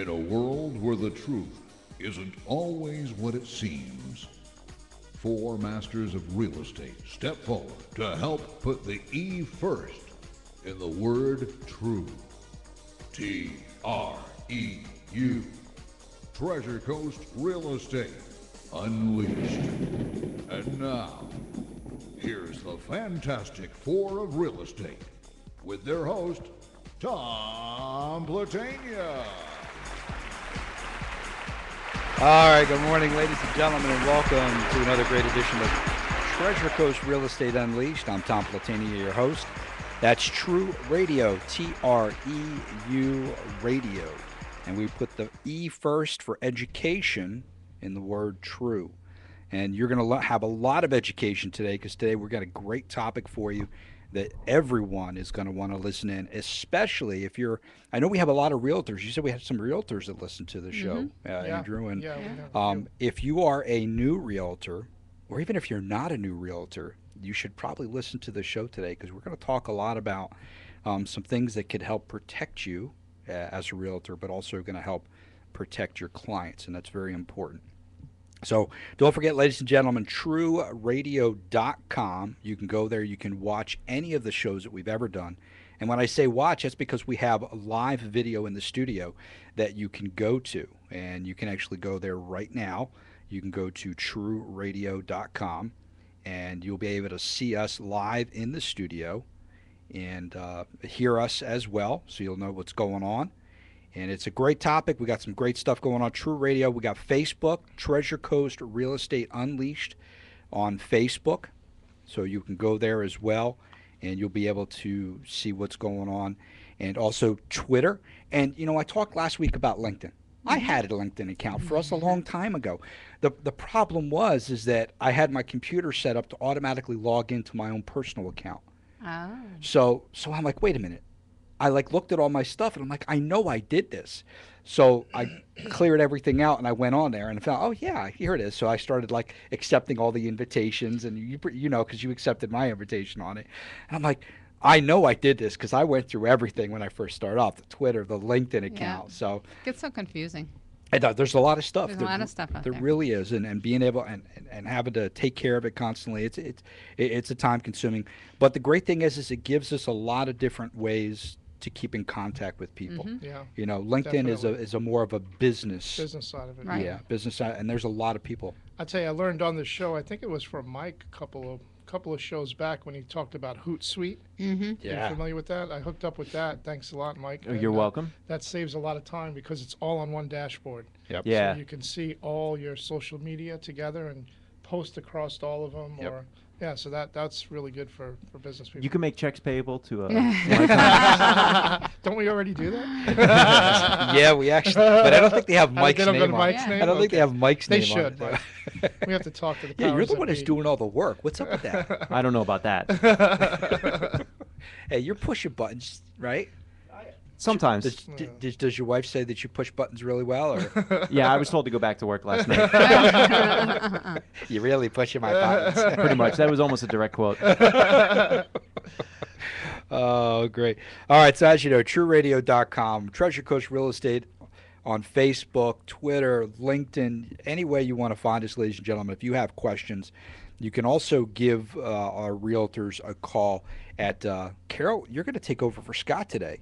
In a world where the truth isn't always what it seems, four masters of real estate step forward to help put the E first in the word true. TREU. Treasure Coast Real Estate Unleashed. And now, here's the Fantastic Four of Real Estate with their host, Tom Platania. All right, good morning, ladies and gentlemen, and welcome to another great edition of Treasure Coast Real Estate Unleashed. I'm Tom Platania, your host. That's TREU Radio, TREU Radio. And we put the E first for education in the word true. And you're going to have a lot of education today, because today we've got a great topic for you that everyone is going to want to listen in, especially if you're, I know we have a lot of realtors. You said we had some realtors that listen to the show, Andrew. And if you are a new realtor, or even if you're not a new realtor, you should probably listen to the show today, because we're going to talk a lot about some things that could help protect you as a realtor, but also going to help protect your clients, and that's very important. So don't forget, ladies and gentlemen, TREURadio.com. You can go there. You can watch any of the shows that we've ever done. And when I say watch, that's because we have a live video in the studio that you can go to. And you can actually go there right now. You can go to TREURadio.com, and you'll be able to see us live in the studio and hear us as well, so you'll know what's going on. And it's a great topic. We got some great stuff going on. TREU Radio. We got Facebook, Treasure Coast Real Estate Unleashed on Facebook. So you can go there as well, and you'll be able to see what's going on. And also Twitter. And, you know, I talked last week about LinkedIn. I had a LinkedIn account for us a long time ago. The problem is that I had my computer set up to automatically log into my own personal account. Oh. So I'm like, wait a minute. I looked at all my stuff, and I'm like, I know I did this. So I cleared everything out, and I went on there and found, oh yeah, here it is. So I started accepting all the invitations, and you know, because you accepted my invitation on it. And I'm like, I know I did this, because I went through everything when I first started off, the Twitter, the LinkedIn account. Yeah. So it gets so confusing. There's a lot of stuff. There's a lot of stuff out there. There really is, and being able and having to take care of it constantly, it's a time consuming. But the great thing is it gives us a lot of different ways to keep in contact with people. Mm-hmm. Yeah. You know, LinkedIn is a more of a business side of it. Right. Yeah, business side, and there's a lot of people. I tell you, I learned on the show, I think it was from Mike a couple of shows back, when he talked about Hootsuite. Mm-hmm. Yeah. Are you familiar with that? I hooked up with that. Thanks a lot, Mike. Oh, you're welcome. That saves a lot of time, because it's all on one dashboard. Yep. Yeah. So you can see all your social media together and post across all of them. Yep. Yeah, so that's really good for business people. You can make checks payable to Don't we already do that? Yeah, we actually, but I don't think they have Mike's name on it. I don't think they have Mike's name on it. They should. We have to talk to the Yeah, you're the one who's doing all the work. What's up with that? I don't know about that. Hey, you're pushing buttons, right? Sometimes. Does your wife say that you push buttons really well? Or? Yeah, I was told to go back to work last night. You're really pushing my buttons. Pretty much. That was almost a direct quote. Oh, great. All right, so as you know, TREURadio.com, Treasure Coast Real Estate on Facebook, Twitter, LinkedIn, any way you want to find us, ladies and gentlemen. If you have questions, you can also give our realtors a call at Carol, you're going to take over for Scott today.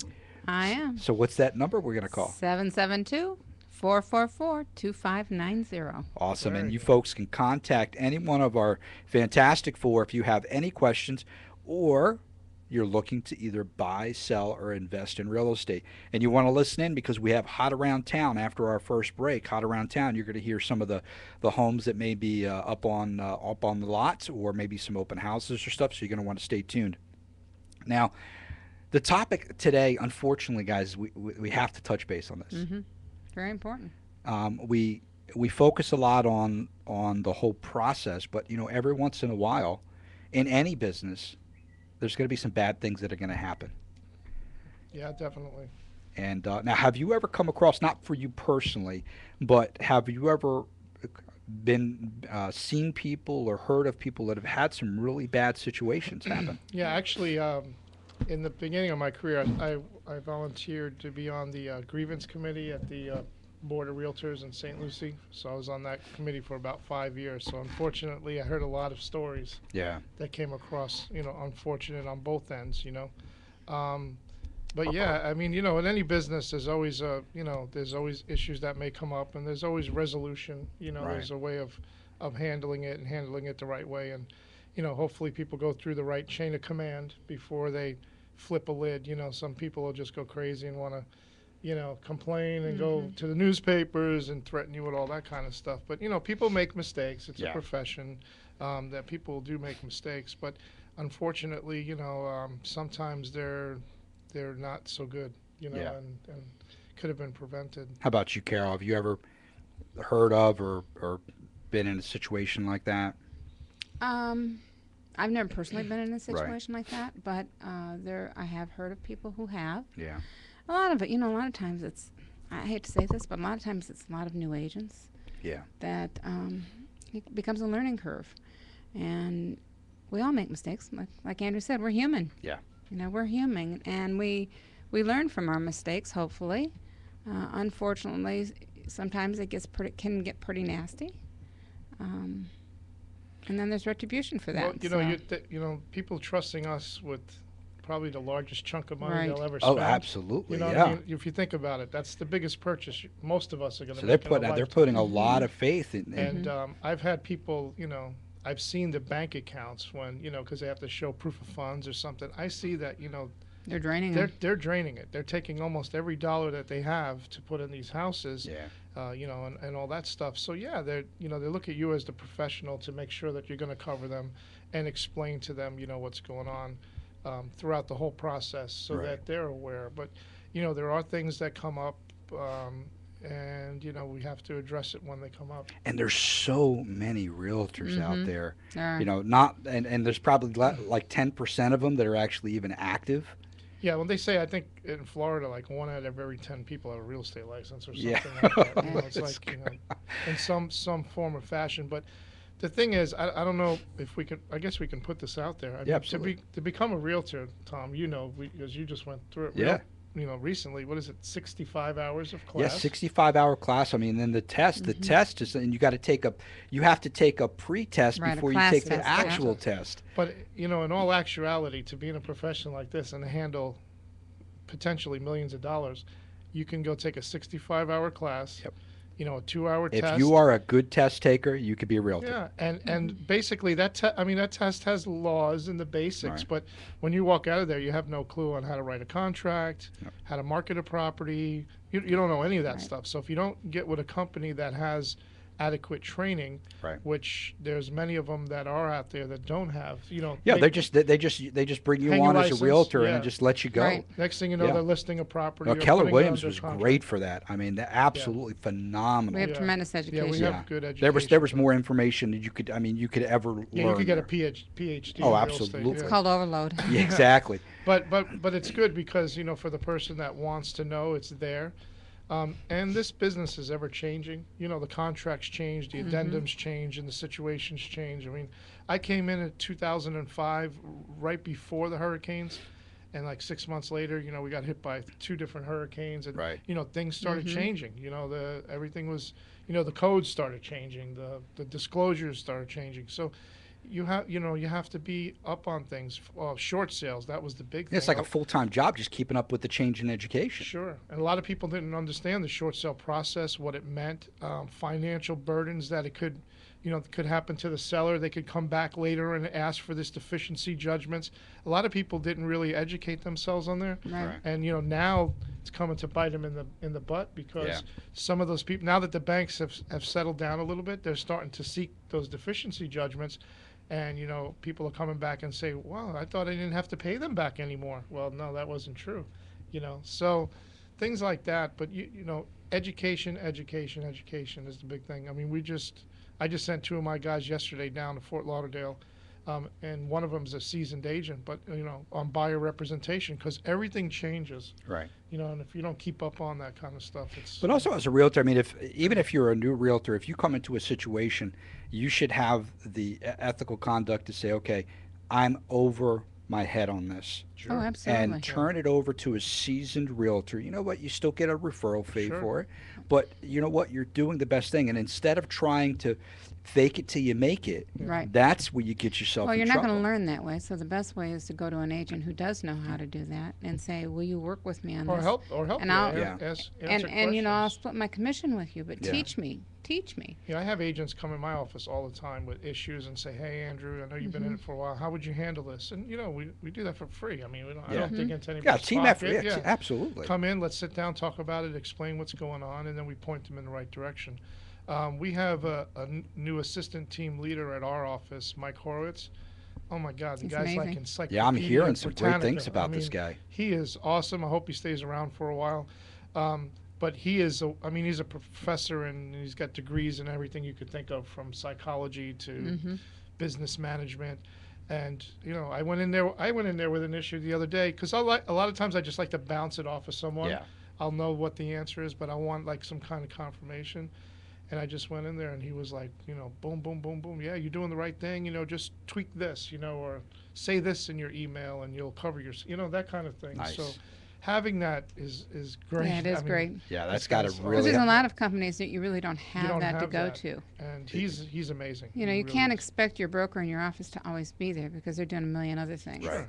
I am. So what's that number we're going to call? 772-444-2590. Awesome. And you folks can contact any one of our Fantastic Four if you have any questions, or you're looking to either buy, sell, or invest in real estate. And you want to listen in, because we have Hot Around Town after our first break. Hot Around Town, you're going to hear some of the homes that may be up on the lots, or maybe some open houses or stuff, so you're going to want to stay tuned. Now, the topic today, unfortunately, guys, we have to touch base on this. Mm-hmm. Very important. We focus a lot on the whole process, but, you know, every once in a while, in any business, there's going to be some bad things that are going to happen. Yeah, definitely. And now, have you ever come across, not for you personally, but have you ever been seen people or heard of people that have had some really bad situations happen? Yeah, actually, in the beginning of my career, I volunteered to be on the grievance committee at the Board of Realtors in St. Lucie. So I was on that committee for about 5 years. So unfortunately, I heard a lot of stories that came across, unfortunate on both ends, But yeah, I mean, in any business, there's always, there's always issues that may come up, and there's always resolution. There's a way of handling it and handling it the right way. And, hopefully people go through the right chain of command before they flip a lid. Some people will just go crazy and want to, complain and go to the newspapers and threaten you with all that kind of stuff. But, people make mistakes. It's a profession that people do make mistakes. But unfortunately, sometimes they're not so good, and could have been prevented. How about you, Carol? Have you ever heard of or been in a situation like that? I've never personally been in a situation like that, but I have heard of people who have. Yeah. A lot of it, a lot of times it's, I hate to say this, but a lot of times it's a lot of new agents. Yeah. That it becomes a learning curve, and we all make mistakes. Like Andrew said, we're human. Yeah. We're human, and we learn from our mistakes, hopefully. Unfortunately, sometimes it can get pretty nasty. And then there's retribution for that. Well, people trusting us with probably the largest chunk of money they'll ever spend. Oh, absolutely. What I mean? If you think about it, that's the biggest purchase most of us are going to make. So they're putting a lot of faith in. And I've had people, I've seen the bank accounts when, because they have to show proof of funds or something. I see that, they're draining They're draining it. They're taking almost every dollar that they have to put in these houses. Yeah. And all that stuff. So yeah, they look at you as the professional to make sure that you're going to cover them and explain to them, what's going on throughout the whole process, so that they're aware. But there are things that come up, and we have to address it when they come up. And there's so many realtors out there, and there's probably like 10% of them that are actually even active. Yeah, when they say, I think in Florida, like 1 out of every 10 people have a real estate license or something like that. It's like, in some form or fashion. But the thing is, I don't know if we could, I guess we can put this out there. I mean, absolutely. To become a realtor, Tom, because you just went through it recently, what is it, 65 hours of class? Yes, 65-hour class. I mean, then the test is, and you have to take a pre-test before you take the actual test. But, in all actuality, to be in a profession like this and to handle potentially millions of dollars, you can go take a 65-hour class. Yep. A 2-hour test. If you are a good test taker, you could be a realtor. Yeah, and basically that test has laws and the basics, but when you walk out of there, you have no clue on how to write a contract, how to market a property. You don't know any of that stuff. So if you don't get with a company that has adequate training, which there's many of them that are out there that don't have, they just bring you on as a realtor and just let you go. Right. Next thing you know, they're listing a property. Keller Williams was great for that. I mean, they're absolutely phenomenal. We have tremendous education. Yeah, we have good education. There was more information that you could ever learn. Yeah, you could get a PhD. Oh, absolutely. It's called overload. Yeah, exactly. But it's good because for the person that wants to know, it's there. And this business is ever changing. The contracts change, the addendums change, and the situations change. I mean, I came in 2005, right before the hurricanes, and like 6 months later, we got hit by 2 different hurricanes, and things started changing. Everything was, the codes started changing, the disclosures started changing. So you have to be up on things. Short sales, that was the big thing. It's like a full-time job, just keeping up with the change in education. Sure, and a lot of people didn't understand the short sale process, what it meant, financial burdens that it could happen to the seller. They could come back later and ask for this deficiency judgments. A lot of people didn't really educate themselves on there, and now it's coming to bite them in the butt, because some of those people, now that the banks have settled down a little bit, they're starting to seek those deficiency judgments. And, people are coming back and say, wow, I thought I didn't have to pay them back anymore. Well, no, that wasn't true, So things like that. But, education is the big thing. I mean, I just sent 2 of my guys yesterday down to Fort Lauderdale, and one of them is a seasoned agent, but, on buyer representation, because everything changes. Right. And if you don't keep up on that kind of stuff, it's... But also as a realtor, I mean, even if you're a new realtor, if you come into a situation, you should have the ethical conduct to say, okay, I'm over my head on this Oh, absolutely. and turn it over to a seasoned realtor. You know what? You still get a referral fee Sure. for it, but you know what? You're doing the best thing. And instead of trying to fake it till you make it, Right. that's where you get yourself Well, in you're not trouble. going to learn that way. So the best way is to go to an agent who does know how to do that and say, "Will you work with me on Or this?" help And you. I'll- Answer and I'll questions. split my commission with you. But Yeah. teach me. Yeah, I have agents come in my office all the time with issues and say, "Hey, Andrew, I know you've been in it for a while. How would you handle this?" And we do that for free. I mean, I Yeah. don't dig into Yeah, anybody's team pocket. effort. Yeah, absolutely. Come in, let's sit down, talk about it, explain what's going on, and then we point them in the right direction. We have a new assistant team leader at our office, Mike Horowitz. Oh my God, the He's guy's like amazing. encyclopedia Yeah, I'm hearing some great Britannica. things about I this mean, guy. He is awesome. I hope he stays around for a while. But he is, he's a professor and he's got degrees in everything you could think of, from psychology to business management. And I went in there with an issue the other day because a lot of times I just like to bounce it off of someone. Yeah. I'll know what the answer is, but I want like some kind of confirmation. And I just went in there and he was like, boom, boom, boom, boom. Yeah, you're doing the right thing. Just tweak this, or say this in your email and you'll cover your, that kind of thing. Nice. So having that is great. Yeah, it is great. Yeah, that's this got to guy's Because really. there's a lot of companies that you really don't have don't that to have go that. to. And he's amazing. You He you really can't is. expect your broker in your office to always be there because they're doing a million other things. Right. Sure.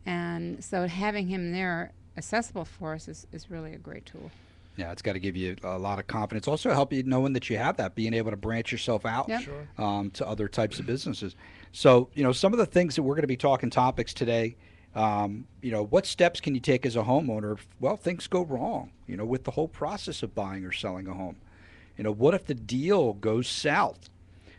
And so having him there accessible for us is really a great tool. Yeah, it's got to give you a lot of confidence. Also help you knowing that you have that, being able to branch yourself out Yep. Sure. to other types of businesses. So, some of the things that we're going to be talking topics today, what steps can you take as a homeowner if, things go wrong, with the whole process of buying or selling a home? What if the deal goes south?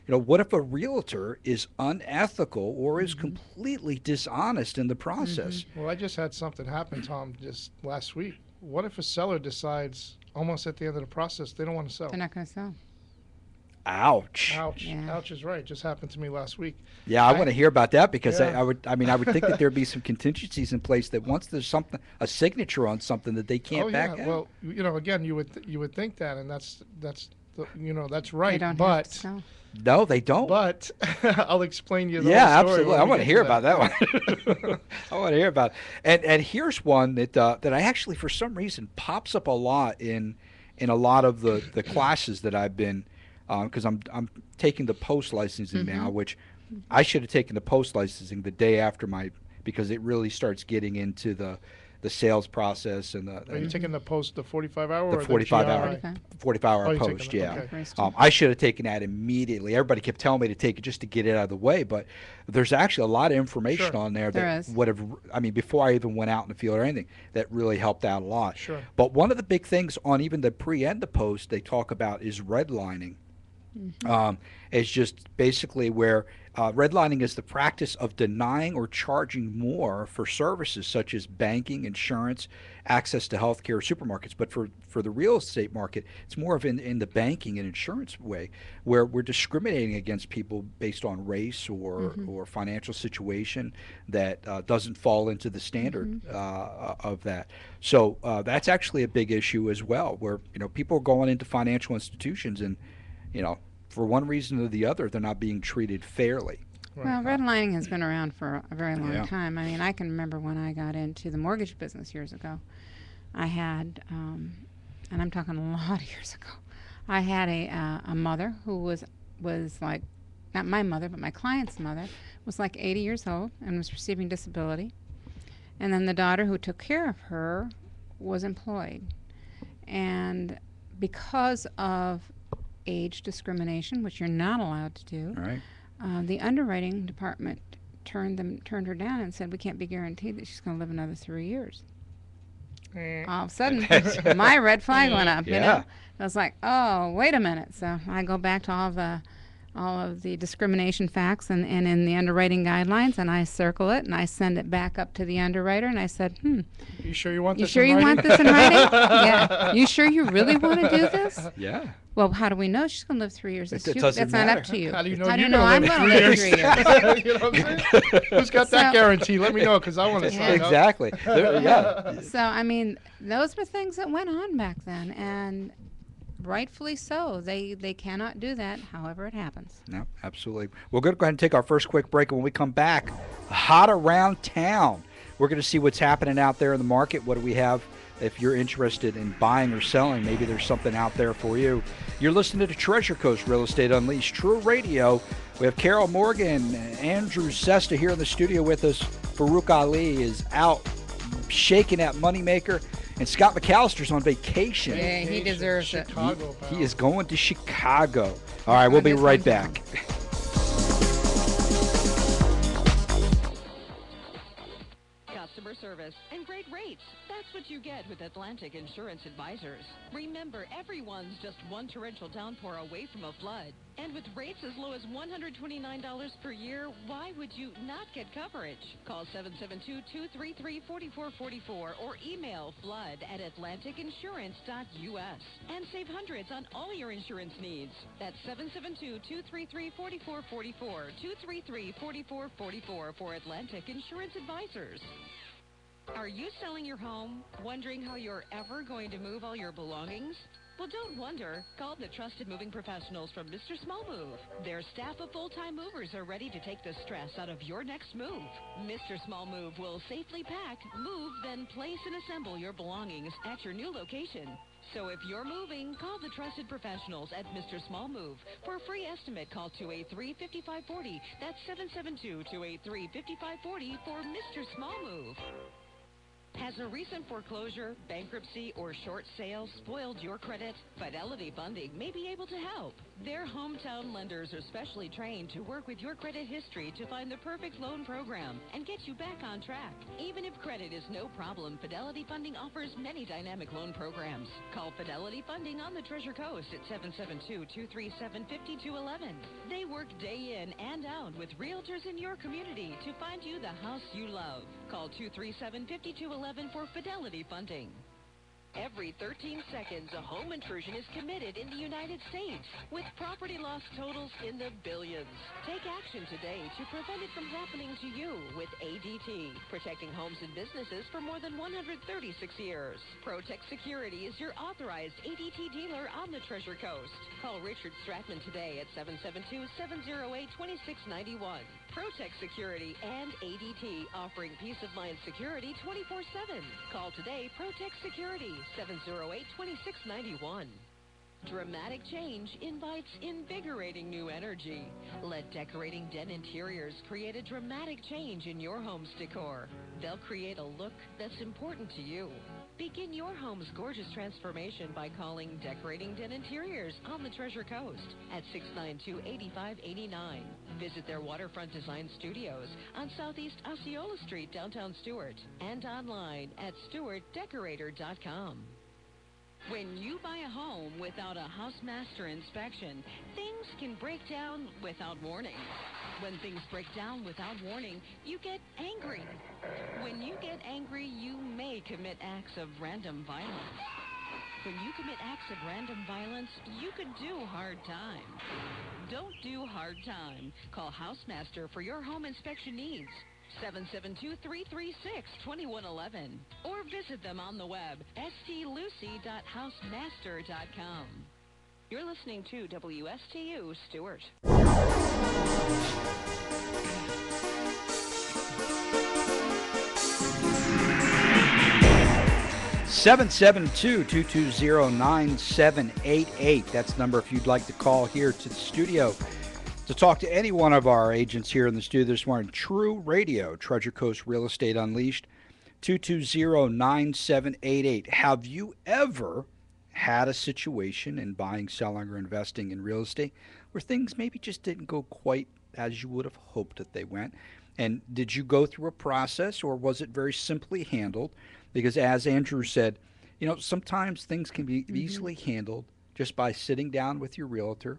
What if a realtor is unethical or is completely dishonest in the process? Well, I just had something happen, Tom, just last week. What if a seller decides almost at the end of the process they don't want to sell? They're not going to sell. Ouch. Ouch. Yeah. Ouch is right. Just happened to me last week. Yeah, I want to hear about that because Yeah. I would think that there'd be some contingencies in place that once there's a signature on something that they can't back out. Well, again, you would think that, and that's They right. don't have to But sell. No, they don't. but I'll explain you the Yeah, whole story. absolutely. when I we want to get hear about that one. I want to hear about it. And here's one that I actually, for some reason, pops up a lot in a lot of the classes that I've been, because I'm taking the post licensing now, which I should have taken the post licensing the day after because it really starts getting into the sales process and Are you taking the 45 hour? the or 45 the hour. GRI? 45. 45-hour Oh, you're taking post, that, yeah. okay. First one. I should have taken that immediately. Everybody kept telling me to take it just to get it out of the way, but there's actually a lot of information Sure. on there There that is. would have, before I even went out in the field or anything, that really helped out a lot. Sure. But one of the big things on even the pre and the post they talk about is redlining. It's just basically where redlining is the practice of denying or charging more for services such as banking, insurance, access to healthcare, supermarkets. But for the real estate market, it's more of in the banking and insurance way, where we're discriminating against people based on race or financial situation that doesn't fall into the standard of that. So that's actually a big issue as well, where people are going into financial institutions and for one reason or the other, they're not being treated fairly. Well, redlining has been around for a very long Yeah. time. I mean, I can remember when I got into the mortgage business years ago. I had, and I'm talking a lot of years ago, I had a mother who was like, not my mother, but my client's mother, was like 80 years old and was receiving disability. And then the daughter who took care of her was employed. And because of age discrimination, which you're not allowed to do, All right. the underwriting department turned her down and said we can't be guaranteed that she's going to live another 3 years. All of a sudden, my red flag went up. Yeah. I was like, oh, wait a minute. So I go back to all of the discrimination facts and in the underwriting guidelines, and I circle it and I send it back up to the underwriter, and I said, You sure you want you this? sure in you writing? want this in writing? Yeah. You sure you really want to do this? Yeah. Well, how do we know she's going to live 3 years? It That's doesn't not matter. up to you. How do you know How do you're you know gonna I'm live going to live 3 years? You know what I'm saying? Who's got that So- guarantee? Let me know because I want to sign up. Exactly. Yeah. So, I mean, those were things that went on back then. And rightfully so. They cannot do that, however it happens. No, absolutely. We're going to go ahead and take our first quick break, and when we come back, hot around town. We're going to see what's happening out there in the market. What do we have? If you're interested in buying or selling, maybe there's something out there for you. You're listening to Treasure Coast Real Estate Unleashed, TREU Radio. We have Carol Morgan, Andrew Sesta here in the studio with us. Farouk Ali is out shaking that moneymaker. And Scott McAllister's on vacation. Yeah, he deserves Chicago, it. He is going to Chicago. All right, we'll be right back. Customer service and great rates. That's what you get with Atlantic Insurance Advisors. Remember, everyone's just one torrential downpour away from a flood. And with rates as low as $129 per year, why would you not get coverage? Call 772-233-4444 or email flood@atlanticinsurance.us and save hundreds on all your insurance needs. That's 772-233-4444, 233-4444 for Atlantic Insurance Advisors. Are you selling your home, wondering how you're ever going to move all your belongings? Well, don't wonder. Call the trusted moving professionals from Mr. Small Move. Their staff of full-time movers are ready to take the stress out of your next move. Mr. Small Move will safely pack, move, then place and assemble your belongings at your new location. So if you're moving, call the trusted professionals at Mr. Small Move. For a free estimate, call 283-5540. That's 772-283-5540 for Mr. Small Move. Has a recent foreclosure, bankruptcy, or short sale spoiled your credit? Fidelity Funding may be able to help. Their hometown lenders are specially trained to work with your credit history to find the perfect loan program and get you back on track. Even if credit is no problem, Fidelity Funding offers many dynamic loan programs. Call Fidelity Funding on the Treasure Coast at 772-237-5211. They work day in and out with realtors in your community to find you the house you love. Call 237-5211 for Fidelity Funding. Every 13 seconds, a home intrusion is committed in the United States, with property loss totals in the billions. Take action today to prevent it from happening to you with ADT, protecting homes and businesses for more than 136 years. Protect Security is your authorized ADT dealer on the Treasure Coast. Call Richard Stratman today at 772-708-2691. Protect Security and ADT, offering peace of mind security 24/7. Call today, Protect Security, 708-2691. Dramatic change invites invigorating new energy. Let Decorating Den Interiors create a dramatic change in your home's decor. They'll create a look that's important to you. Begin your home's gorgeous transformation by calling Decorating Den Interiors on the Treasure Coast at 692-8589. Visit their waterfront design studios on Southeast Osceola Street, downtown Stuart, and online at stewartdecorator.com. When you buy a home without a housemaster inspection, things can break down without warning. When things break down without warning, you get angry. When you get angry, you may commit acts of random violence. When you commit acts of random violence, you could do hard time. Don't do hard time. Call Housemaster for your home inspection needs. 772-336-2111. Or visit them on the web, stlucy.housemaster.com. You're listening to WSTU Stuart. 772-220-9788. That's the number if you'd like to call here to the studio to talk to any one of our agents here in the studio this morning. TREU Radio, Treasure Coast Real Estate Unleashed, 220-9788. Have you ever had a situation in buying, selling, or investing in real estate where things maybe just didn't go quite as you would have hoped that they went? And did you go through a process, or was it very simply handled? Because as Andrew said, you know, sometimes things can be easily handled just by sitting down with your realtor.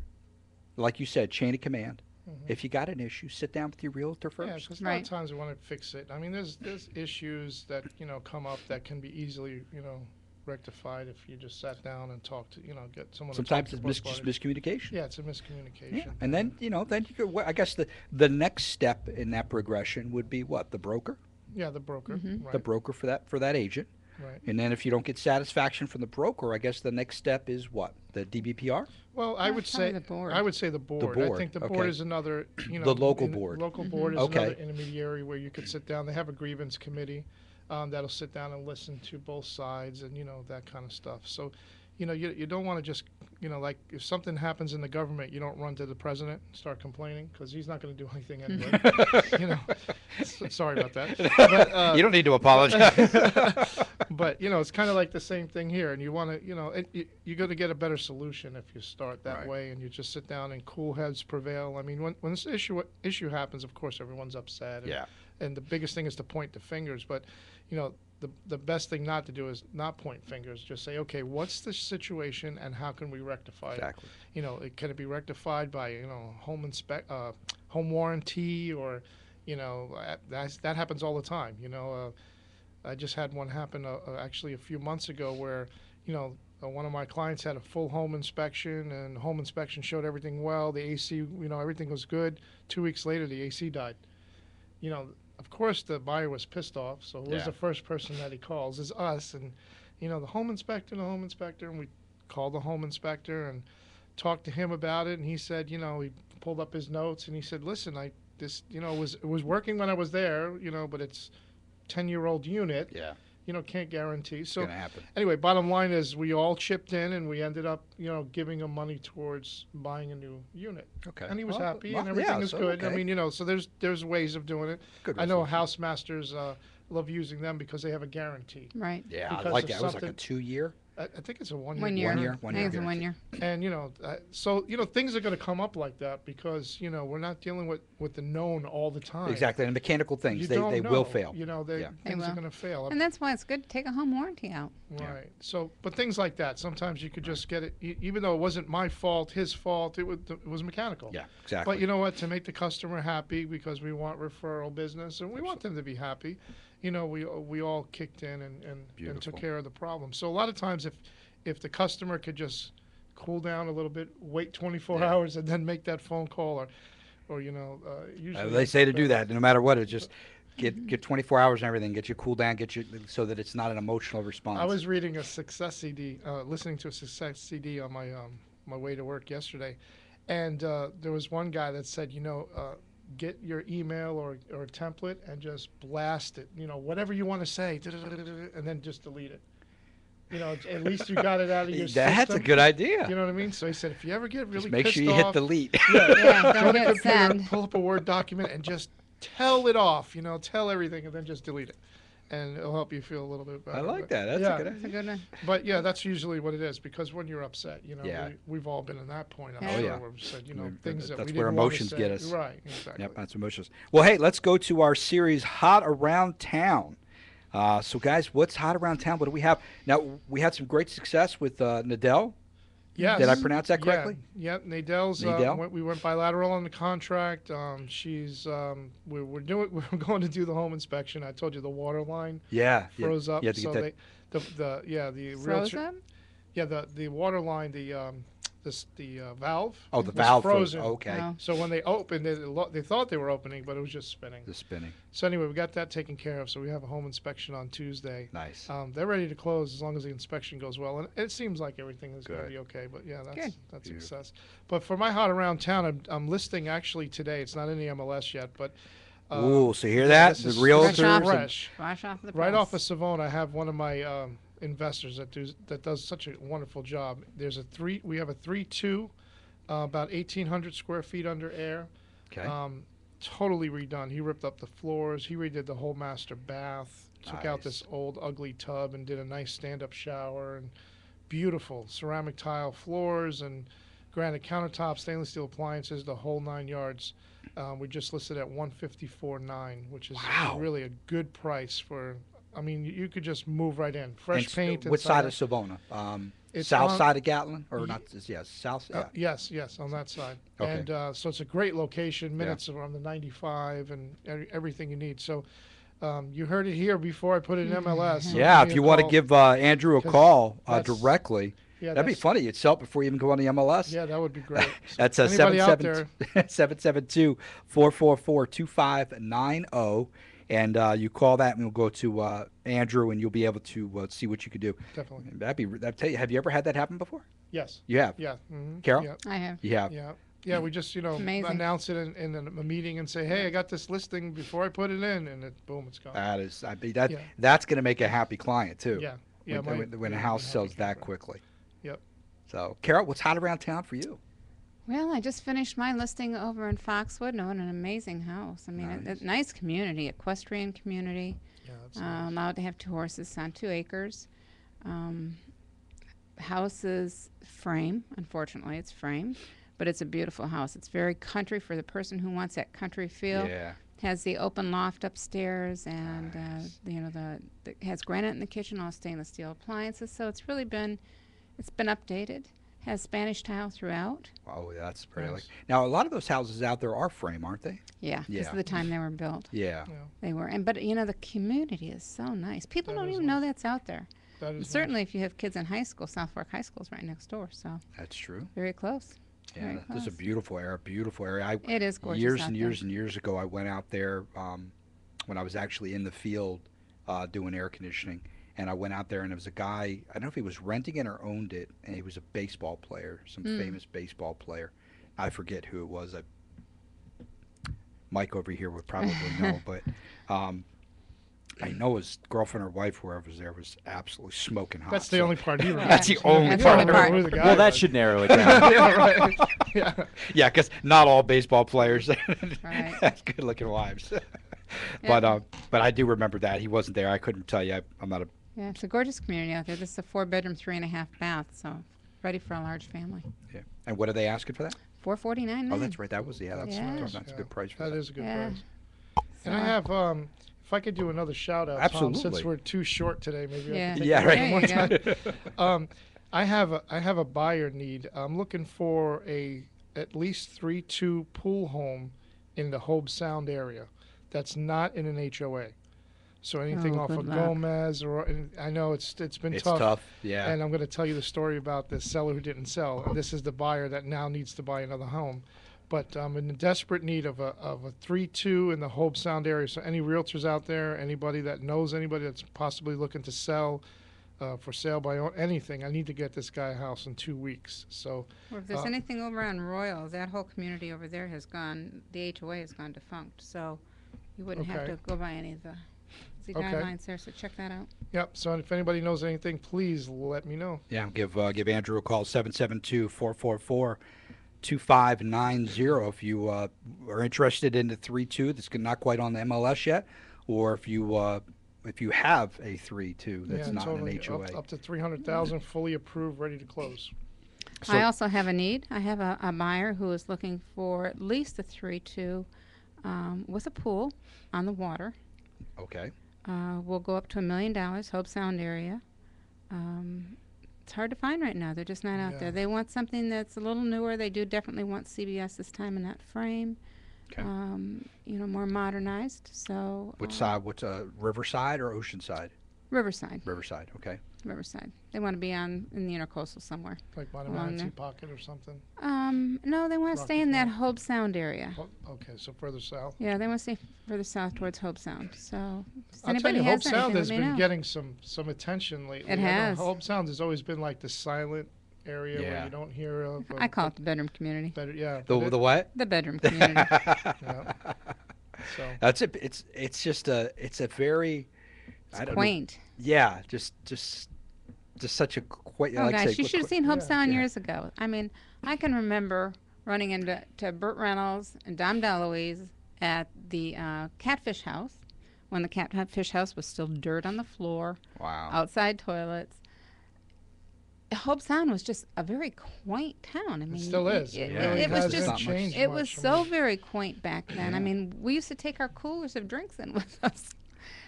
Like you said, chain of command. If you got an issue, sit down with your realtor first. Yeah, because a lot of times we want to fix it. I mean, there's issues that, you know, come up that can be easily, you know, rectified if you just sat down and talked to, you know, get someone Sometimes to talk it's to both just miscommunication. Yeah, it's a miscommunication. Yeah. And then, you know, then you could, I guess the next step in that progression would be what? The broker? Yeah, the broker. The broker for that agent. Right. And then if you don't get satisfaction from the broker, I guess the next step is what? The DBPR? Well, I would probably say the board. I would say the board. I board, think the board okay. is another, The local board. Local board is Okay. another intermediary where you could sit down. They have a grievance committee that'll sit down and listen to both sides and that kind of stuff. So, you don't want to just like if something happens in the government, you don't run to the president and start complaining because he's not going to do anything anyway. Sorry about that. But, You don't need to apologize. but it's kind of like the same thing here, and you want to, you're going to get a better solution if you start that Right. way, and you just sit down and cool heads prevail. I mean, when this issue happens, of course, everyone's upset. And, Yeah. And the biggest thing is to point the fingers, but the best thing not to do is not point fingers. Just say, okay, what's the situation, and how can we rectify Exactly. it? Can it be rectified by home warranty, or that happens all the time. I just had one happen actually a few months ago where one of my clients had a full home inspection, and home inspection showed everything well. The AC, everything was good. 2 weeks later, the AC died. Of course, the buyer was pissed off. So who's Yeah. the first person that he calls is us, and the home inspector, and we called the home inspector and talked to him about it, and he said, he pulled up his notes and he said, listen, it was working when I was there, but it's 10-year-old unit. Yeah. Can't guarantee. It's So going to happen. anyway, bottom line is we all chipped in, and we ended up, giving him money towards buying a new unit. Okay. And he was Well, happy, well, and everything yeah, is so, good. I okay. mean, so there's ways of doing it. Good I know resolution. house masters love using them because they have a guarantee. Right. Yeah, I because like of that. It was like a something- 2-year. I think it's a 1 year. 1 year. 1 year. I think it's a 1 year. And so things are going to come up like that because we're not dealing with the known all the time. Exactly. And mechanical things, You they don't will know. fail. Things They are will. going to fail. And that's why it's good to take a home warranty out. Right. So, but things like that, sometimes you could just get it, even though it wasn't my fault, his fault, it was mechanical. Yeah, exactly. But you know what? To make the customer happy, because we want referral business and we want them to be happy, we all kicked in and Beautiful. took care of the problem. So a lot of times, if the customer could just cool down a little bit, wait 24 hours, and then make that phone call, or usually They say to do that no matter what. It's just get 24 hours and everything. Get you cool down. So that it's not an emotional response. I was reading a Success CD, listening to a Success CD on my way to work yesterday, and there was one guy that said, get your email or template and just blast it, whatever you want to say, and then just delete it. At least you got it out of your system. That's a good idea. You know what I mean? So he said, if you ever get really Just make pissed sure you hit off, delete. Yeah, go don't to hit computer, send. pull up a Word document, and just tell it off. Tell everything, and then just delete it, and it'll help you feel a little bit better. I like But, that. That's yeah. a good That's a idea. good one. But yeah, that's usually what it is, because when you're upset, Yeah. we've all been in that point. I'm Oh, sure yeah. where we've said, We've- things that that's we where didn't wanna emotions say. get us. Right, exactly. Yep, that's emotions. Well, hey, let's go to our series, Hot Around Town. So, guys, what's hot around town? What do we have? Now, we had some great success with Nadell. Yes. Did I pronounce that correctly? Yeah, Nadell's. Nadell? We went bilateral on the contract. She's. We're going to do the home inspection. I told you the water line Yeah. froze up. You had to so get that. the Froze realtor. up? Yeah, the water line, the valve. Oh, the was valve frozen. Okay. Oh. So when they opened it, they thought they were opening, but it was just spinning. The spinning. So anyway, we got that taken care of. So we have a home inspection on Tuesday. Nice. They're ready to close as long as the inspection goes well, and it seems like everything is going to Good. be okay. But yeah, that's Good. that's Beautiful. success. But for my hot around town, I'm listing actually today. It's not in the MLS yet, but Ooh, so you hear that? this The is realtors. Fresh off- fresh. Fresh off the Right press. off of Savona, I have one of my investors that does such a wonderful job. We have a 3-2, about 1,800 square feet under air. Okay. Totally redone. He ripped up the floors. He redid the whole master bath. Took out Nice. this old ugly tub and did a nice stand-up shower, and beautiful ceramic tile floors and granite countertops, stainless steel appliances, the whole 9 yards. We just listed at $154,900, which is Wow. really a good price for. I mean, you could just move right in. Fresh And paint. What side inside. of Savona? It's South on- side of Gatlin? Or Ye- not? Yes, south. Yeah. Yes, on that side. Okay. And so it's a great location, minutes on the 95 and everything you need. So you heard it here before I put it in MLS. So Yeah, give if me you a want to call. give Andrew a 'Cause call that's- directly, Yeah, that'd be that's- funny. You'd sell it before you even go on the MLS. Yeah, that would be great. So That's anybody out there, 772-444-2590. And you call that, and we'll go to Andrew, and you'll be able to see what you could do. Definitely. That'd tell you, have you ever had that happen before? Yes. You have? Yeah. Mm-hmm. Carol? Yeah. I have. You have? Yeah. Yeah, we just, Amazing. announce it in a meeting and say, hey, I got this listing before I put it in, and boom, it's gone. That's going to make a happy client, too. Yeah. Yeah. When a house sells that quickly. Yep. So, Carol, what's hot around town for you? Well, I just finished my listing over in Foxwood. No, an amazing house. I mean, Nice. a nice community, equestrian community. Yeah, that's nice. Allowed to have 2 horses on 2 acres. House is frame. Unfortunately, it's frame, but it's a beautiful house. It's very country for the person who wants that country feel. Yeah. Has the open loft upstairs, and Nice. has granite in the kitchen, all stainless steel appliances. So it's really been updated. Has Spanish tile throughout. Oh, that's pretty. Nice. Now, a lot of those houses out there are frame, aren't they? Yeah, because Yeah. of the time they were built. Yeah. Yeah, They were, but the community is so nice. People That don't is even know nice. that's out there. that And is certainly, if you have kids in high school, South Fork High School is right next door, so That's true. very close. Yeah, Very this is a close. beautiful area. Beautiful area. It is gorgeous Years out and there. years and years ago, I went out there when I was actually in the field doing air conditioning, and I went out there, and there was a guy. I don't know if he was renting it or owned it, and he was a baseball player, some famous baseball player. I forget who it was. Mike over here would probably know, but I know his girlfriend or wife, whoever was there, was absolutely smoking hot. That's the So- only part you remember. That's the only That's part. the only part. Who the guy Well, that was. should narrow it down. Yeah, right. Yeah. Yeah, because not all baseball players Right. have good-looking wives. Yeah. But I do remember that he wasn't there. I couldn't tell you. I'm not a. Yeah, it's a gorgeous community out there. This is a 4-bedroom, 3.5 bath, so ready for a large family. Yeah. And what are they asking for that? $449. Oh, that's right. That was that's Yeah. that's a Yeah, good price for That that. is a good Yeah. price. And I have, if I could do another shout out, Tom, Absolutely. since we're too short today, maybe Yeah. I could take Yeah, it right. one There more you time. I have a buyer need. I'm looking for at least 3-2 pool home in the Hobe Sound area that's not in an HOA. So anything Oh, off good of luck. Gomez, and I know it's been It's tough. tough. Yeah. And I'm going to tell you the story about the seller who didn't sell. And this is the buyer that now needs to buy another home. But I'm in desperate need of a 3-2 in the Hobe Sound area. So any realtors out there, anybody that knows anybody that's possibly looking to sell, for sale by anything, I need to get this guy a house in 2 weeks. So Or if there's Uh, anything over on Royal, that whole community over there has gone, the HOA has gone defunct. So you wouldn't have Okay. to go by any of the Okay. guidelines there, so check that out. yep. So if anybody knows anything, please let me know. Yeah. Give Andrew a call 772-444-2590 if you are interested in the 3-2 that's not quite on the MLS yet, or if you have a 3-2 that's Yeah, not totally. an HOA. Up to 300,000, fully approved, ready to close. So- I also have a need. I have a buyer who is looking for at least a 3-2 with a pool on the water. Okay. We'll go up to $1 million, Hope Sound area. It's hard to find right now. They're just not out Yeah. there. They want something that's a little newer. They do definitely want CBS this time in that frame. Okay. More modernized. So Which side? What's Riverside or Oceanside? Riverside. Riverside. Okay. Riverside. They want to be in the intercoastal somewhere. Like by the Along Manatee there. Pocket or something. No, they want to stay Rocky in that Point. Hope Sound area. Oh, okay, so further south. Yeah, they want to stay further south towards Hope Sound. So if I'll tell anybody you, has Hope Sound anything, has let me been know. getting some attention lately. It I know has. Hope Sound has always been like the silent area Yeah. where you don't hear of. I call it the bedroom community. Better, yeah. The but the what? The bedroom community. yeah. So That's it. It's just a very. I It's don't know. quaint. Yeah. Just such a quaint. Oh like I gosh, say, you should have seen Hope yeah, Sound yeah. years ago. I mean, I can remember running into Burt Reynolds and Dom DeLuise at the Catfish House when the Catfish House was still dirt on the floor, Wow. outside toilets. Hope Sound was just a very quaint town. I mean, still is. It, Yeah. it was hasn't just. Not much. changed It was much. I so mean, very quaint back then. I Yeah. mean, we used to take our coolers of drinks in with us.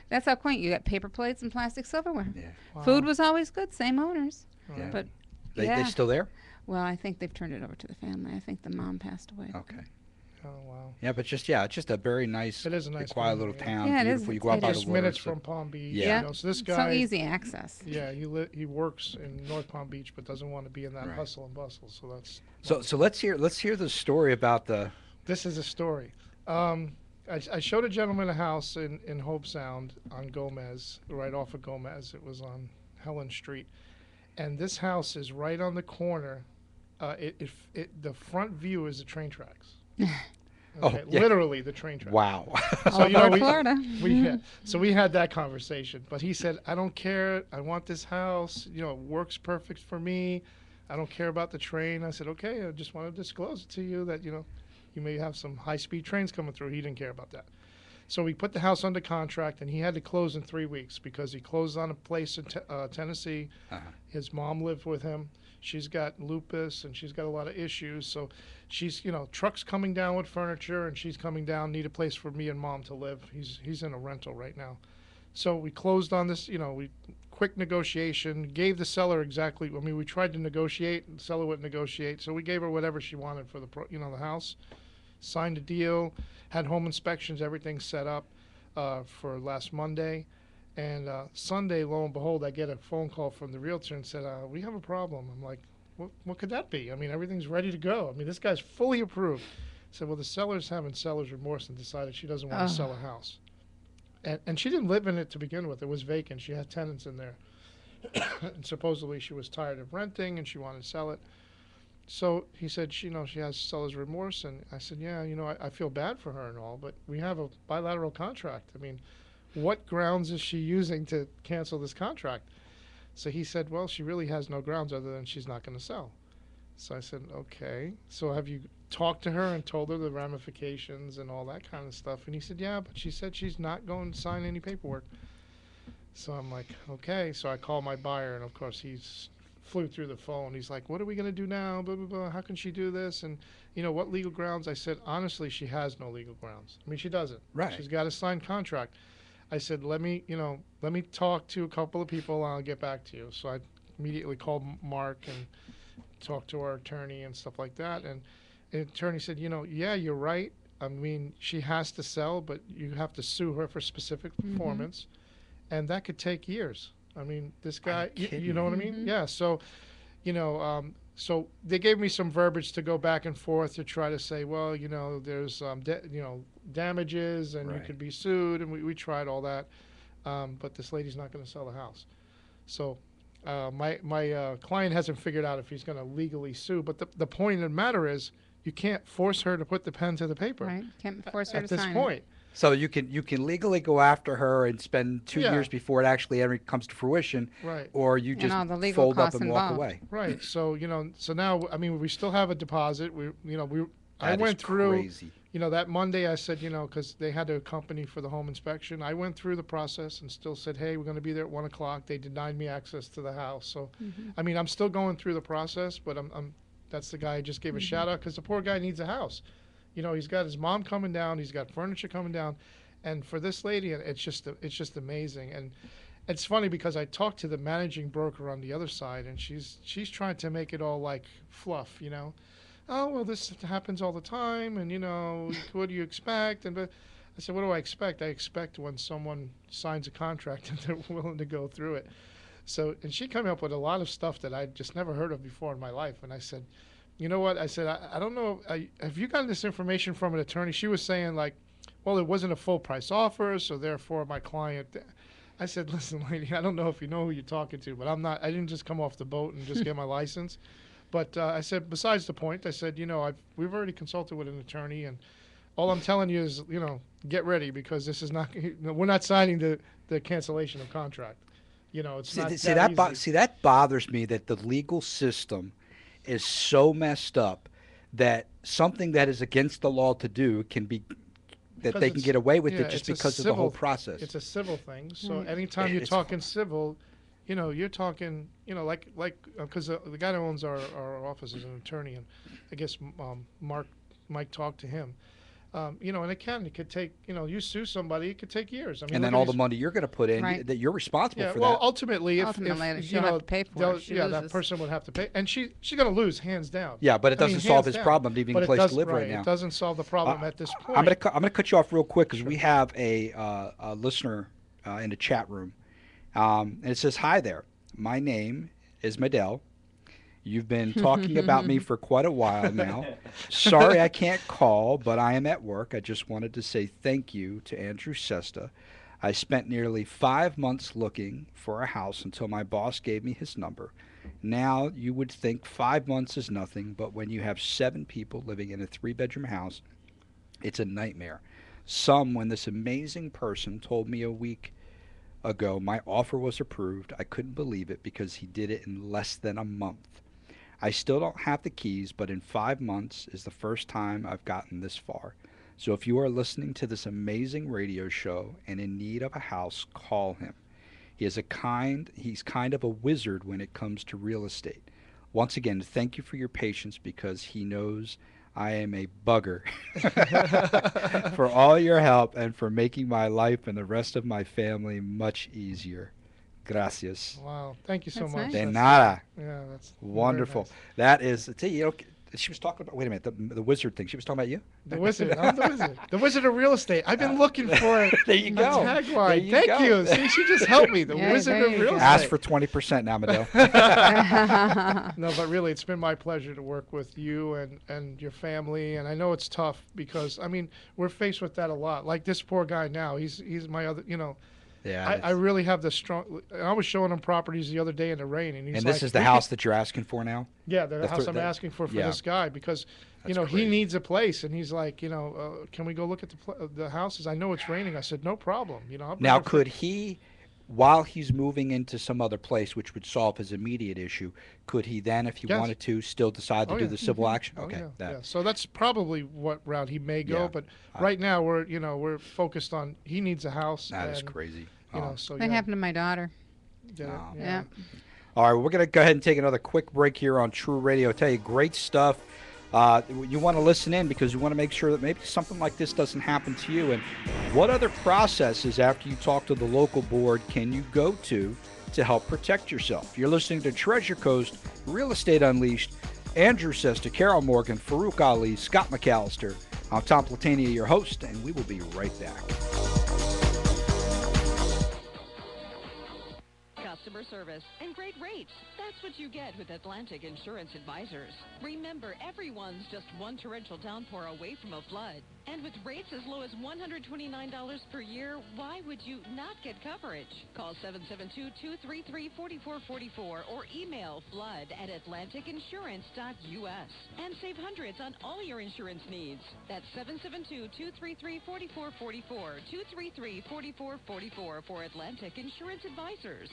That's how quaint. You got paper plates and plastic silverware. Yeah. wow. Food was always good, same owners. Yeah. But They yeah. still there? Well, I think they've turned it over to the family. I think the mom passed away. Okay. Oh wow. Yeah, but it's just a very nice, It is a nice quiet community, little yeah. town. Yeah, it is. Beautiful. You go out It by is. the Just water. minutes so- from Palm Beach. Yeah. You know, so this So guy. easy access. Yeah, he works in North Palm Beach, but doesn't want to be in that Right. hustle and bustle. So that's. So let's hear the story about the. This is a story. I showed a gentleman a house in Hope Sound on Gomez, right off of Gomez. It was on Helen Street. And this house is right on the corner. The front view is the train tracks. Okay, yeah. literally the train tracks. Wow. So Florida. we had that conversation. But he said, I don't care. I want this house. You know, it works perfect for me. I don't care about the train. I said, okay, I just want to disclose it to you that, you know, you may have some high-speed trains coming through. He didn't care about that. So we put the house under contract, and he had to close in 3 weeks because he closed on a place in Tennessee. His mom lived with him. She's got lupus, and she's got a lot of issues. So she's, you know, trucks coming down with furniture, and she's coming down, need a place for me and Mom to live. He's in a rental right now. So we closed on this, you know, quick negotiation, gave the seller exactly, I mean, we tried to negotiate, and the seller wouldn't negotiate. So we gave her whatever she wanted for the house. Signed a deal, had home inspections, everything set up for last Monday. And Sunday, lo and behold, I get a phone call from the realtor and said, we have a problem. I'm like, what could that be? I mean, everything's ready to go. I mean, this guy's fully approved. I said, well, the seller's having seller's remorse and decided she doesn't want to sell a house. And she didn't live in it to begin with. It was vacant. She had tenants in there. And supposedly she was tired of renting and she wanted to sell it. So he said, she has seller's remorse. And I said, yeah, I feel bad for her and all, but we have a bilateral contract. I mean, what grounds is she using to cancel this contract? So he said, well, she really has no grounds other than she's not going to sell. So I said, okay. So have you talked to her and told her the ramifications and all that kind of stuff? And he said, yeah, but she said she's not going to sign any paperwork. So I'm like, okay. So I called my buyer, and of course he's flew through the phone. He's like, what are we going to do now? Blah, blah, blah. How can she do this? And, what legal grounds? I said, honestly, she has no legal grounds. I mean, she doesn't. Right. She's got a signed contract. I said, let me talk to a couple of people, and I'll get back to you. So I immediately called Mark and talked to our attorney and stuff like that. And the attorney said, yeah, you're right. I mean, she has to sell, but you have to sue her for specific performance. And that could take years. I mean, this guy, you know what I mean? Yeah. So, so they gave me some verbiage to go back and forth to try to say, well, there's, damages and you could be sued. And we tried all that. But this lady's not going to sell the house. So my client hasn't figured out if he's going to legally sue. But the point of the matter is you can't force her to put the pen to the paper. Right. Can't force her to sign at this point. So you can legally go after her and spend 2 years before it actually ever comes to fruition, right? Or you just fold up and walk away, right? So so now I mean we still have a deposit. I went through, crazy. That Monday I said because they had a company for the home inspection. I went through the process and still said, hey, we're going to be there at 1 o'clock. They denied me access to the house. So I mean I'm still going through the process, but that's the guy I just gave a shout out because the poor guy needs a house. He's got his mom coming down. He's got furniture coming down. And for this lady, it's just amazing. And it's funny because I talked to the managing broker on the other side, and she's trying to make it all like fluff, Oh, well, this happens all the time, and, what do you expect? But I said, what do I expect? I expect when someone signs a contract and they're willing to go through it. So, and she came up with a lot of stuff that I'd just never heard of before in my life. And I said, you know what? I said, I don't know. Have you gotten this information from an attorney? She was saying like, well, it wasn't a full price offer, so therefore my client. I said, listen, lady, I don't know if you know who you're talking to, but I didn't just come off the boat and just get my license. But I said, besides the point, I said, we've already consulted with an attorney, and all I'm telling you is, get ready because this is not. We're not signing the cancellation of contract. It's not that easy. See, that bothers me that the legal system is so messed up that something that is against the law to do can be that they can get away with it just because of the whole process. It's a civil thing. So anytime you're talking civil, you're talking, like because the guy who owns our office is an attorney, and I guess Mike talked to him. And it could take, you sue somebody, it could take years. I mean, and then all the money you're going to put in, that you're responsible for well, that. ultimately, if she'll have to pay for it. That person would have to pay, and she's going to lose hands down. Yeah, but it doesn't solve his problem leaving a place to live right now. It doesn't solve the problem at this point. I'm going to cut you off real quick because we have a listener in the chat room, and it says, "Hi there, my name is Medell, You've been talking about me for quite a while now. Sorry I can't call, but I am at work. I just wanted to say thank you to Andrew Sesta. I spent nearly 5 months looking for a house until my boss gave me his number. Now, you would think 5 months is nothing, but when you have 7 people living in a 3-bedroom house, it's a nightmare. When this amazing person told me a week ago my offer was approved, I couldn't believe it because he did it in less than a month. I still don't have the keys, but in 5 months is the first time I've gotten this far. So if you are listening to this amazing radio show and in need of a house, call him. He's kind of a wizard when it comes to real estate. Once again, thank you for your patience because he knows I am a bugger. For all your help and for making my life and the rest of my family much easier. Gracias. Wow. Thank you so That's much. nice. De That's- nada. Yeah, that's Wonderful. very nice. That is, she was talking about, wait a minute, the wizard thing. She was talking about you? The wizard. I'm the wizard. The wizard of real estate. I've been looking for it. There you A go. tagline. There you Thank go. you. See, she just helped me. The Yeah, wizard there of you real go. estate. Ask for 20% now, Madeo. No, but really, it's been my pleasure to work with you and your family. And I know it's tough because, I mean, we're faced with that a lot. Like this poor guy now, he's my other, Yeah. I really have the strong. I was showing him properties the other day in the rain, and he's And like, this is the "We house could-" that you're asking for now? Yeah, the house I'm the- asking for yeah. this guy because, That's he crazy. needs a place, and he's like, can we go look at the houses? I know it's raining. I said, no problem. I'll bring Now, it for-" could he, while he's moving into some other place, which would solve his immediate issue, could he then, if he Yes. wanted to, still decide to Oh, do yeah. the civil action? Oh, Okay. yeah, that- yeah. So that's probably what route he may go. Yeah. But right now we're focused on he needs a house. That is and, crazy. So That yeah, happened to my daughter. Oh. Yeah. All right, we're going to go ahead and take another quick break here on TREU Radio. I tell you, great stuff. You want to listen in because you want to make sure that maybe something like this doesn't happen to you. And what other processes after you talk to the local board can you go to help protect yourself? You're listening to Treasure Coast Real Estate Unleashed. Andrew Sesta, Carol Morgan, Farouk Ali, Scott McAllister. I'm Tom Platania, your host, and we will be right back. Customer service and great rates. That's what you get with Atlantic Insurance Advisors. Remember, everyone's just one torrential downpour away from a flood. And with rates as low as $129 per year, why would you not get coverage? Call 772-233-4444 or email flood@atlanticinsurance.us and save hundreds on all your insurance needs. That's 772-233-4444, 233-4444 for Atlantic Insurance Advisors.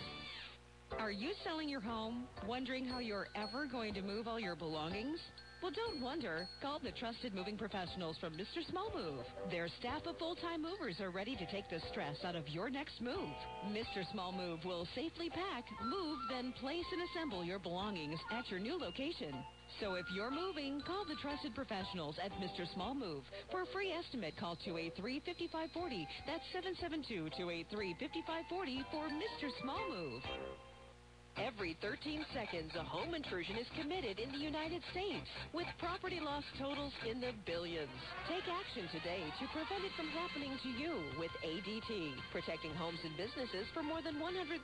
Are you selling your home, wondering how you're ever going to move all your belongings? Well, don't wonder. Call the trusted moving professionals from Mr. Small Move. Their staff of full-time movers are ready to take the stress out of your next move. Mr. Small Move will safely pack, move, then place and assemble your belongings at your new location. So if you're moving, call the trusted professionals at Mr. Small Move. For a free estimate, call 283-5540. That's 772-283-5540 for Mr. Small Move. Every 13 seconds, a home intrusion is committed in the United States, with property loss totals in the billions. Take action today to prevent it from happening to you with ADT, protecting homes and businesses for more than 136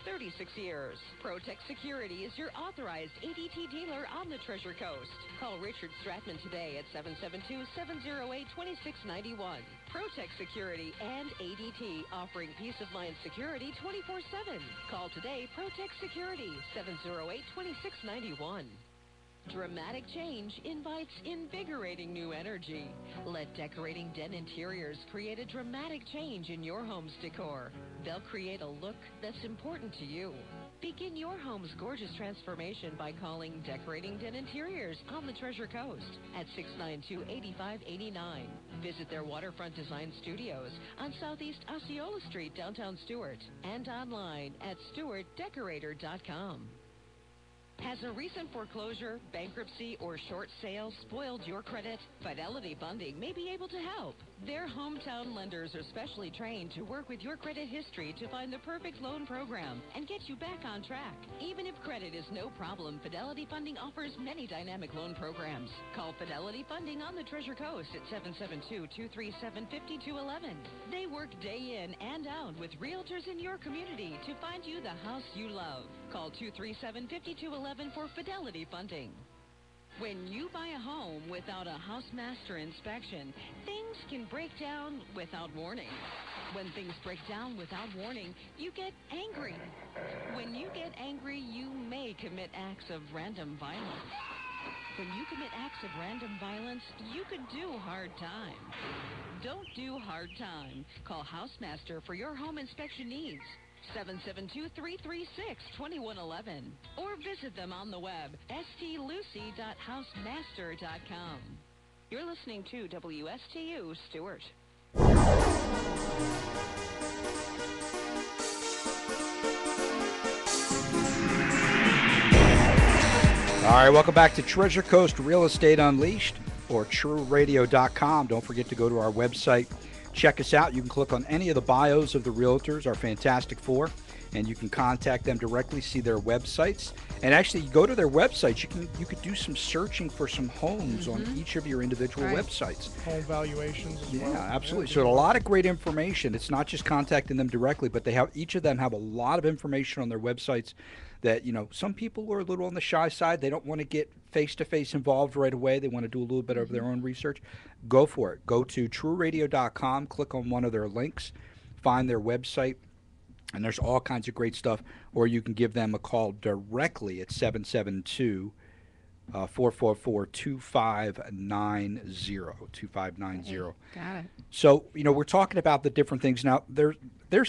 years. Protect Security is your authorized ADT dealer on the Treasure Coast. Call Richard Stratman today at 772-708-2691. Protect Security and ADT, offering peace of mind security 24/7. Call today, Protect Security, 708-2691. Dramatic change invites invigorating new energy. Let Decorating Den Interiors create a dramatic change in your home's decor. They'll create a look that's important to you. Begin your home's gorgeous transformation by calling Decorating Den Interiors on the Treasure Coast at 692-8589. Visit their waterfront design studios on Southeast Osceola Street, downtown Stuart, and online at stewartdecorator.com. Has a recent foreclosure, bankruptcy, or short sale spoiled your credit? Fidelity Funding may be able to help. Their hometown lenders are specially trained to work with your credit history to find the perfect loan program and get you back on track. Even if credit is no problem, Fidelity Funding offers many dynamic loan programs. Call Fidelity Funding on the Treasure Coast at 772-237-5211. They work day in and out with realtors in your community to find you the house you love. Call 237-5211 for Fidelity Funding. When you buy a home without a housemaster inspection, things can break down without warning. When things break down without warning, you get angry. When you get angry, you may commit acts of random violence. When you commit acts of random violence, you could do hard time. Don't do hard time. Call Housemaster for your home inspection needs. 772-336-2111, or visit them on the web, stlucy.housemaster.com. You're listening to WSTU Stewart. All right, welcome back to Treasure Coast Real Estate Unleashed, or TREURadio.com. Don't forget to go to our website. Check us out. You can click on any of the bios of the realtors, our Fantastic Four, and you can contact them directly, see their websites. And actually, you go to their websites, you could do some searching for some homes on each of your individual websites. Home valuations as well. Yeah, absolutely. So a lot of great information. It's not just contacting them directly, but each of them have a lot of information on their websites that, some people are a little on the shy side. They don't want to get face-to-face involved right away. They want to do a little bit of their own research. Go for it. Go to TREURadio.com, click on one of their links, find their website, and there's all kinds of great stuff. Or you can give them a call directly at 772-444-2590. Got it. So, we're talking about the different things. Now, there's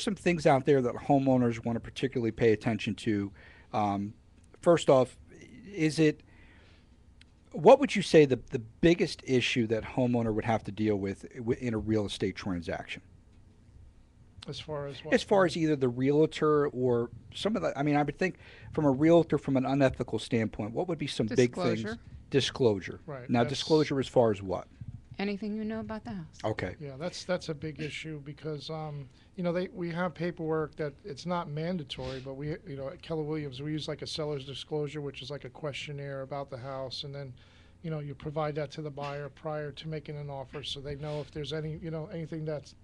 some things out there that homeowners want to particularly pay attention to. First off, what would you say the biggest issue that homeowner would have to deal with in a real estate transaction? As far as what? As far as either the realtor or some of the, I would think from a realtor, from an unethical standpoint, what would be some big things? Disclosure. Right. Now, disclosure as far as what? Anything you know about the house. Okay. Yeah, that's a big issue because we have paperwork that it's not mandatory, but we at Keller Williams we use like a seller's disclosure, which is like a questionnaire about the house, and then you provide that to the buyer prior to making an offer, so they know if there's anything that's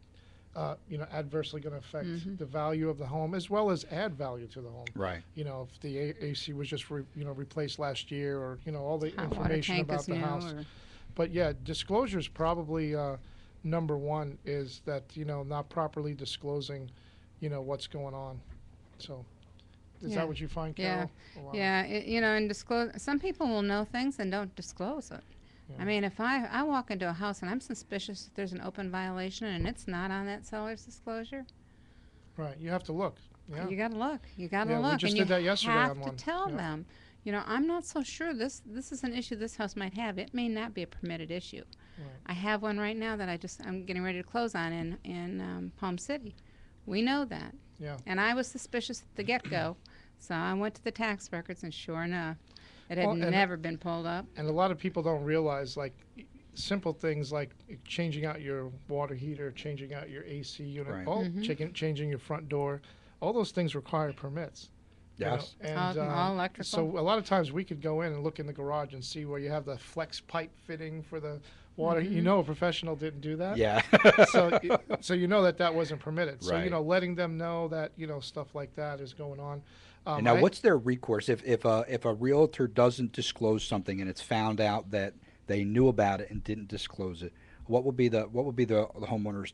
adversely going to affect the value of the home, as well as add value to the home. Right. If the AC was just replaced last year, or all the Hot water information tank about is the new, house. or- But yeah, disclosure is probably number one. Is that not properly disclosing, what's going on. So, is that what you find, Carol? Wow. Yeah. And disclose. Some people will know things and don't disclose it. Yeah. If I walk into a house and I'm suspicious that there's an open violation and it's not on that seller's disclosure, Right. You have to look. Yeah. you got to look. You got to Yeah, we look. just And did you that yesterday have on to one. tell Yeah. them. I'm not so sure this is an issue this house might have. It may not be a permitted issue. Right. I have one right now that I'm getting ready to close on in Palm City. We know that. Yeah. And I was suspicious at the get-go, so I went to the tax records, and sure enough, it had Well, and- never been pulled up. And a lot of people don't realize, like, simple things like changing out your water heater, changing out your AC unit, Right. all changing your front door. All those things require permits. Yes. And All electrical. So a lot of times we could go in and look in the garage and see where you have the flex pipe fitting for the water. A professional didn't do that. Yeah. so that wasn't permitted. So Right. letting them know that stuff like that is going on. And now, what's their recourse if a realtor doesn't disclose something and it's found out that they knew about it and didn't disclose it? What would be the homeowner's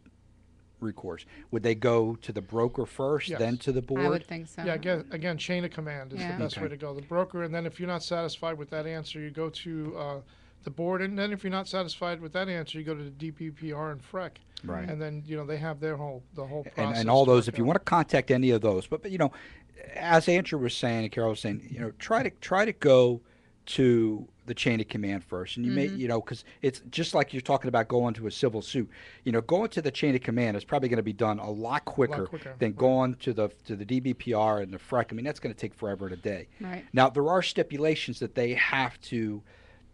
recourse? Would they go to the broker first, Yes. then to the board? I would think so. Yeah, again, chain of command is Yeah. the best Okay. way to go. The broker, and then if you're not satisfied with that answer, you go to the board, and then if you're not satisfied with that answer, you go to the DPPR and FREC. Right. And then they have the whole process. And all to those. work If you out. want to contact any of those, but as Andrew was saying and Carol was saying, try to go to the chain of command first, and you may, because it's just like you're talking about going to a civil suit. Going to the chain of command is probably going to be done a lot quicker than going to the DBPR and the FREC. That's going to take forever and a day. Right. Now there are stipulations that they have to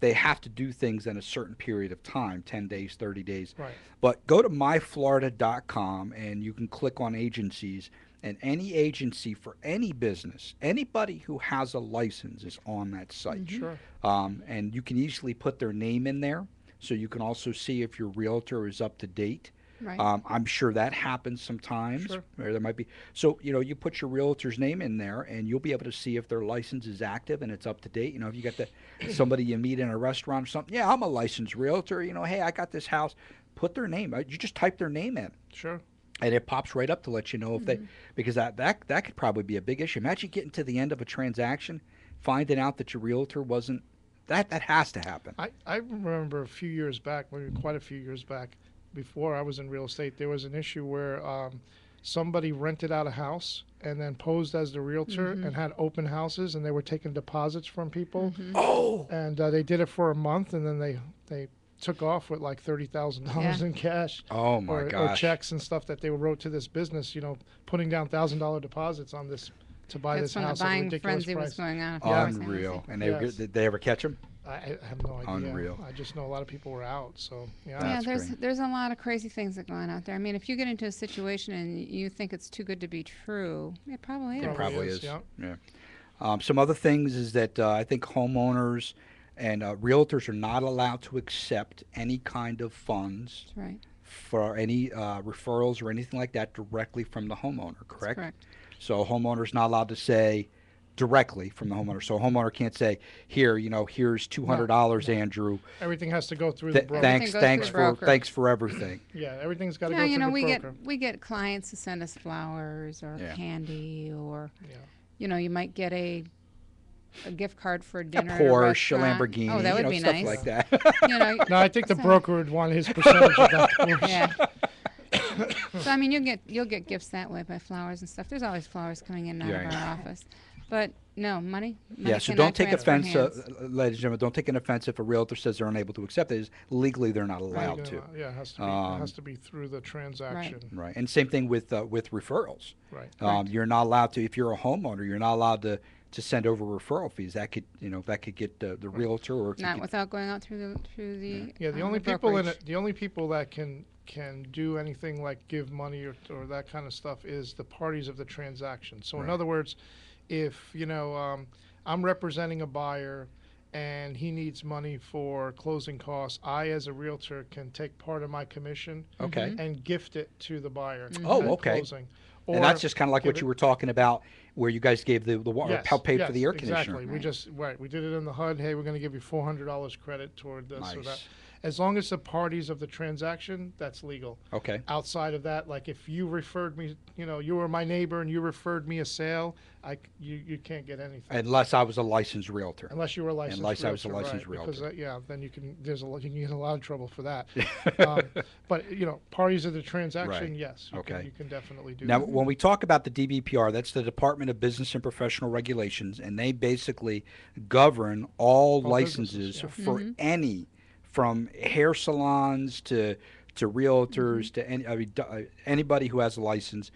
they have to do things in a certain period of time, 10 days, 30 days. Right. But go to myflorida.com and you can click on agencies, and any agency for any business, anybody who has a license is on that site. Sure. And you can easily put their name in there, so you can also see if your realtor is up to date. Right. I'm sure that happens sometimes. Sure. Or there might be. So, you put your realtor's name in there, and you'll be able to see if their license is active and it's up to date. If you got somebody you meet in a restaurant or something, yeah, I'm a licensed realtor. Hey, I got this house. Put their name. You just type their name in. Sure. And it pops right up to let you know if they, because that could probably be a big issue. Imagine getting to the end of a transaction, finding out that your realtor wasn't. That has to happen. I remember a few years back, maybe quite a few years back, before I was in real estate, there was an issue where somebody rented out a house and then posed as the realtor and had open houses, and they were taking deposits from people. Oh. And they did it for a month, and then they took off with like $30,000 in cash. Oh my or gosh. checks and stuff that they wrote to this business, putting down $1,000 deposits on this to buy That's this when house the at a buying ridiculous frenzy price. was going on. Unreal. And did they ever catch him? I have no idea. Unreal. I just know a lot of people were out. So yeah. Yeah, That's there's a lot of crazy things that go on out there. I mean, if you get into a situation and you think it's too good to be true, it probably is. It probably is. Yeah. Some other things is that I think homeowners and realtors are not allowed to accept any kind of funds That's right. for any referrals or anything like that directly from the homeowner, correct? That's correct. So a homeowner's not allowed to say directly from the homeowner. So a homeowner can't say, here, here's $200, Andrew. Everything has to go through the broker. Everything goes through the broker. Thanks for everything. Yeah, everything's got to Yeah, go through the we broker. we get clients to send us flowers or Yeah. candy, or Yeah. you might get a gift card for dinner. A at Porsche, a restaurant. Lamborghini, Oh, that would be stuff nice. like that. No, I think the So- broker would want his percentage of that. Porsche. Yeah. So I mean, you'll get gifts that way by flowers and stuff. There's always flowers coming in and out Yeah. of our office, but no money. Yeah, so cannot don't take transfer offense, hands. ladies and gentlemen, don't take an offense if a realtor says they're unable to accept it. Legally, they're not allowed to. Yeah, it has to be through the transaction. Right, and same thing with referrals. Right. You're not allowed to, if you're a homeowner, you're not allowed to send over referral fees. That could get the realtor or it Not could, without going out through the Yeah, the only people in brokerage. it, the only people that can do anything like give money or that kind of stuff is the parties of the transaction. So in Right. other words, if I'm representing a buyer and he needs money for closing costs, I as a realtor can take part of my commission Okay. and gift it to the buyer. Oh, at okay. Closing. and that's just kind of like give what it- you were talking about, where you guys gave the water, Yes, help pay for yes, the air conditioner. Exactly. We did it in the HUD. Hey, we're going to give you $400 credit toward this or that. Nice. As long as the parties of the transaction, that's legal. Okay. Outside of that, like if you referred me, you were my neighbor and you referred me a sale, you can't get anything Unless I was a licensed realtor. unless you were a licensed Unless I was a realtor, licensed right, because realtor. then you can you can get in a lot of trouble for that. But parties of the transaction, Right. yes, Okay. you can definitely do Now, that. when we talk about the DBPR, that's the Department of Business and Professional Regulations, and they basically govern all licenses businesses, for any, from hair salons to realtors to anybody who has a license.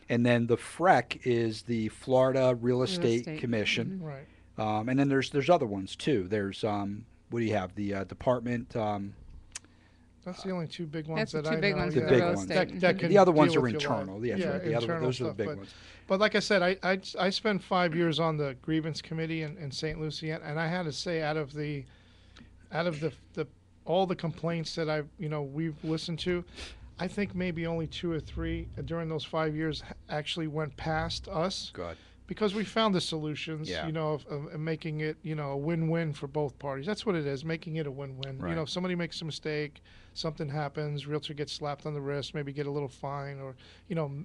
And then the FREC is the Florida Real Estate Commission. Right. And then there's other ones too. There's what do you have? The Department. That's the only two big ones That's the that two I big know. ones The for big real ones. estate. That can The other ones deal are with your life. internal. Yes, Yeah, right. The other, internal those are the stuff, big but, ones. But like I said, I spent 5 years on the grievance committee in St. Lucie, and I had to say, out of the all the complaints that we've listened to, I think maybe only 2 or 3 during those 5 years actually went past us. Good. Because we found the solutions, Yeah. of making it, a win-win for both parties. That's what it is, making it a win-win. Right. If somebody makes a mistake, something happens, realtor gets slapped on the wrist, maybe get a little fine, or,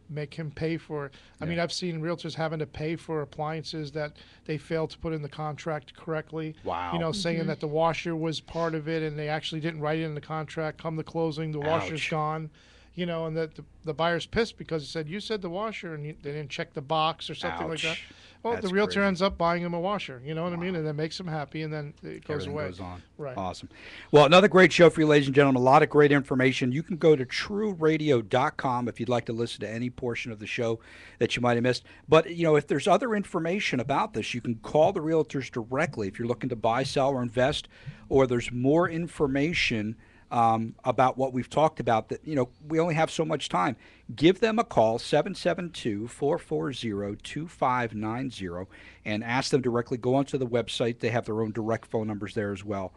make him pay for it. I mean, I've seen realtors having to pay for appliances that they failed to put in the contract correctly. Wow. Saying that the washer was part of it and they actually didn't write it in the contract. Come to closing, the washer's Ouch. gone. And that the buyer's pissed because he said, you said the washer, and they didn't check the box or something like that. Ouch. Well, That's the realtor crazy. ends up buying him a washer. You know what I mean? And that makes him happy, and then it goes Everything away. goes on. Right. Awesome. Well, another great show for you, ladies and gentlemen. A lot of great information. You can go to TREURadio.com if you'd like to listen to any portion of the show that you might have missed. But, you know, if there's other information about this, you can call the realtors directly if you're looking to buy, sell, or invest, or there's more information about what we've talked about that, you know, we only have so much time. Give them a call, 772-440-2590, and ask them directly. Go onto the website. They have their own direct phone numbers there as well.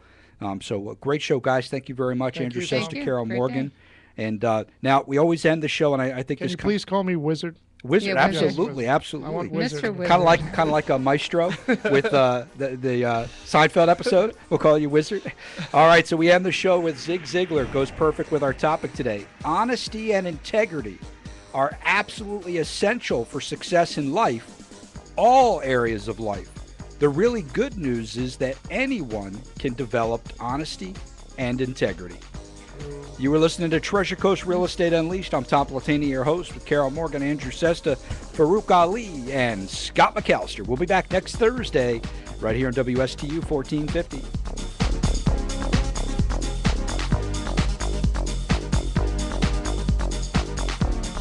So a great show, guys. Thank you very much. Thank Andrew you, says Tom. to Thank you. Carol Great Morgan. day. And now we always end the show, and I think Can this you please call me Wizard? Wizard, Yeah, Wizard. absolutely, I absolutely. want Wizard. Mr. Wizard. Kind of like a maestro with the Seinfeld episode. We'll call you Wizard. All right, so we end the show with Zig Ziglar. Goes perfect with our topic today. Honesty and integrity are absolutely essential for success in life, all areas of life. The really good news is that anyone can develop honesty and integrity. You were listening to Treasure Coast Real Estate Unleashed. I'm Tom Platini, your host, with Carol Morgan, Andrew Sesta, Farouk Ali, and Scott McAllister. We'll be back next Thursday right here on WSTU 1450.